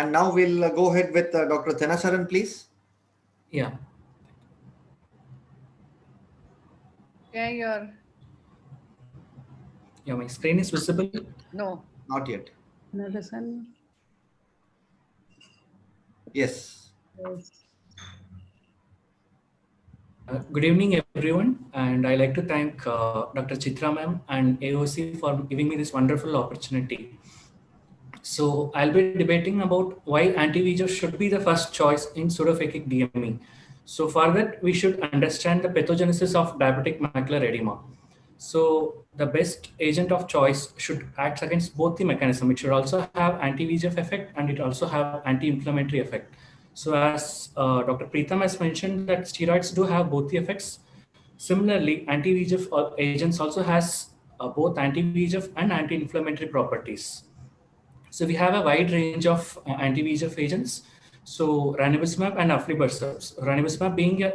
And now we'll go ahead with Dr. Thenarasun, please. Yeah. Yeah, Yeah, my screen is visible. no. Not yet. Thenarasun. Yes. Yes. Good evening, everyone. And I'd like to thank Dr. Chitra ma'am and AOC for giving me this wonderful opportunity. So I'll be debating about why anti-VEGF should be the first choice in pseudophakic DME. So for that, we should understand the pathogenesis of diabetic macular edema. So the best agent of choice should act against both the mechanism. It should also have anti-VEGF effect and it also have anti-inflammatory effect. So as Dr. Preetham has mentioned that steroids do have both the effects. Similarly, anti-VEGF agents also has both anti-VEGF and anti-inflammatory properties. So we have a wide range of anti-VEGF agents. So ranibizumab and aflibercept. Ranibizumab being a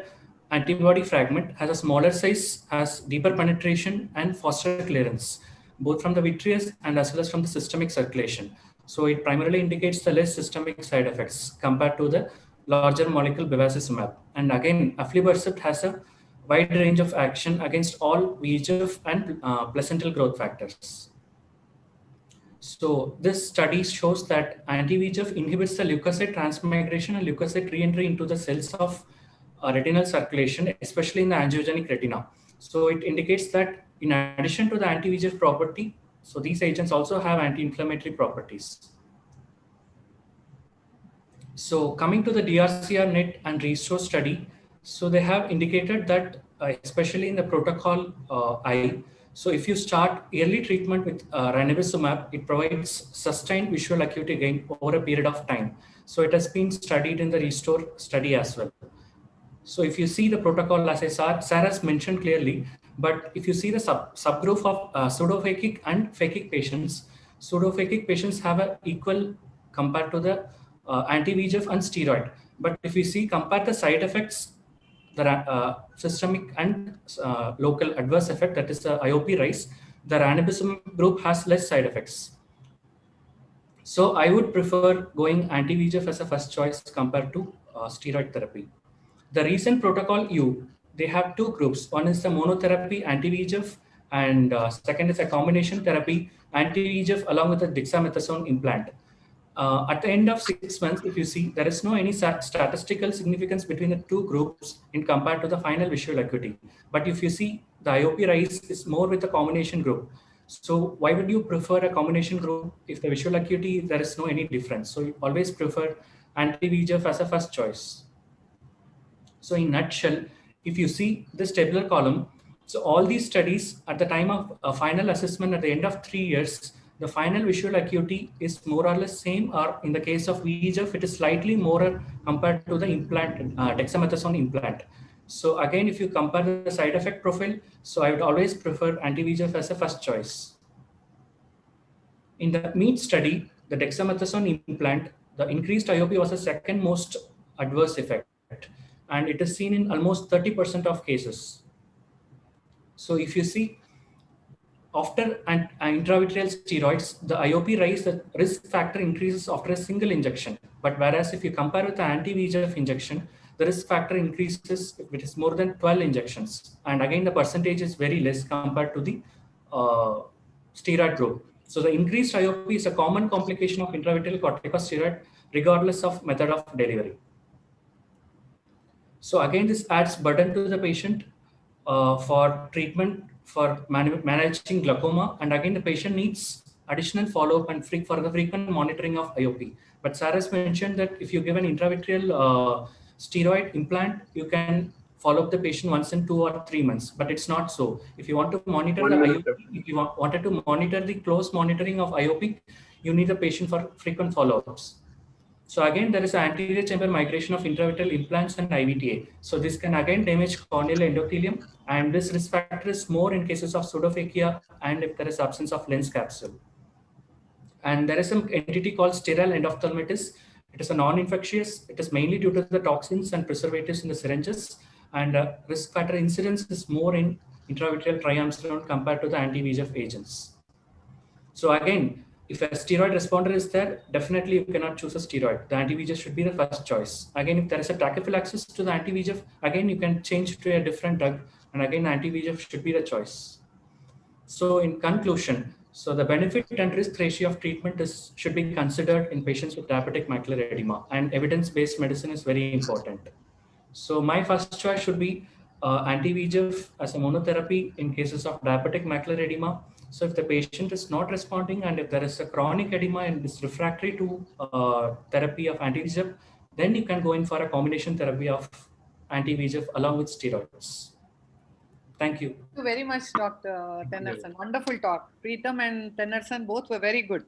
antibody fragment has a smaller size, has deeper penetration and faster clearance, both from the vitreous and as well as from the systemic circulation. So it primarily indicates the less systemic side effects compared to the larger molecule bevacizumab. And again, aflibercept has a wide range of action against all VEGF and placental growth factors. So this study shows that anti-VEGF inhibits the leukocyte transmigration and leukocyte re-entry into the cells of retinal circulation, especially in the angiogenic retina. So it indicates that in addition to the anti-VEGF property, so these agents also have anti-inflammatory properties. So coming to the DRCR net and RESTORE study, so they have indicated that especially in the protocol I, so if you start early treatment with ranibizumab, it provides sustained visual acuity gain over a period of time. So it has been studied in the RESTORE study as well. So if you see the protocol, as I saw, Sarah's mentioned clearly, but if you see the subgroup of pseudophakic and phakic patients, pseudophakic patients have an equal compared to the anti-VEGF and steroid. But if you see, compare the side effects, the systemic and local adverse effect, that is the IOP rise, the ranibizumab group has less side effects. So I would prefer going anti-VEGF as a first choice compared to steroid therapy. The recent protocol U, they have two groups. One is the monotherapy anti-VEGF and second is a combination therapy anti-VEGF along with a dexamethasone implant. At the end of 6 months, if you see, there is no any statistical significance between the two groups in compared to the final visual acuity. But if you see, the IOP rise is more with the combination group. So why would you prefer a combination group if the visual acuity, there is no any difference? So you always prefer anti-VEGF as a first choice. So in nutshell, if you see this tabular column, so all these studies at the time of a final assessment at the end of 3 years, the final visual acuity is more or less same, or in the case of VEGF, it is slightly more compared to the implant, dexamethasone implant. So again, if you compare the side effect profile, so I would always prefer anti-VEGF as a first choice. In the MEET study, the dexamethasone implant, the increased IOP was the second most adverse effect, and it is seen in almost 30% of cases. So if you see, after intravitreal steroids, the IOP rise, the risk factor increases after a single injection. But whereas if you compare with the anti-VEGF injection, the risk factor increases if it is more than 12 injections. And again, the percentage is very less compared to the steroid group. So the increased IOP is a common complication of intravitreal corticosteroid regardless of method of delivery. So again, this adds burden to the patient for treatment for managing glaucoma, and again the patient needs additional follow-up and for the frequent monitoring of IOP. But Sarah's mentioned that if you give an intravitreal steroid implant, you can follow up the patient once in 2 or 3 months, but it's not so. If you want to monitor the IOP, if you wanted to monitor the close monitoring of IOP, you need a patient for frequent follow-ups. So again, there is an anterior chamber migration of intravitreal implants and IVTA. So this can again damage corneal endothelium, and this risk factor is more in cases of pseudophakia and if there is absence of lens capsule. And there is some entity called sterile endophthalmitis. It is a non-infectious. It is mainly due to the toxins and preservatives in the syringes, and risk factor incidence is more in intravitreal triamcinolone compared to the anti-VEGF agents. So again, if a steroid responder is there, definitely you cannot choose a steroid. The anti-VEGF should be the first choice. Again, if there is a tachyphylaxis to the anti-VEGF, again you can change to a different drug, and again anti-VEGF should be the choice. So in conclusion, so the benefit and risk ratio of treatment should be considered in patients with diabetic macular edema, and evidence-based medicine is very important. So my first choice should be anti-VEGF as a monotherapy in cases of diabetic macular edema. So if the patient is not responding and if there is a chronic edema and is refractory to therapy of anti-VEGF, then you can go in for a combination therapy of anti-VEGF along with steroids. Thank you. Thank you very much, Dr. Thenarusun. Wonderful talk. Preetham and Thenarusun both were very good.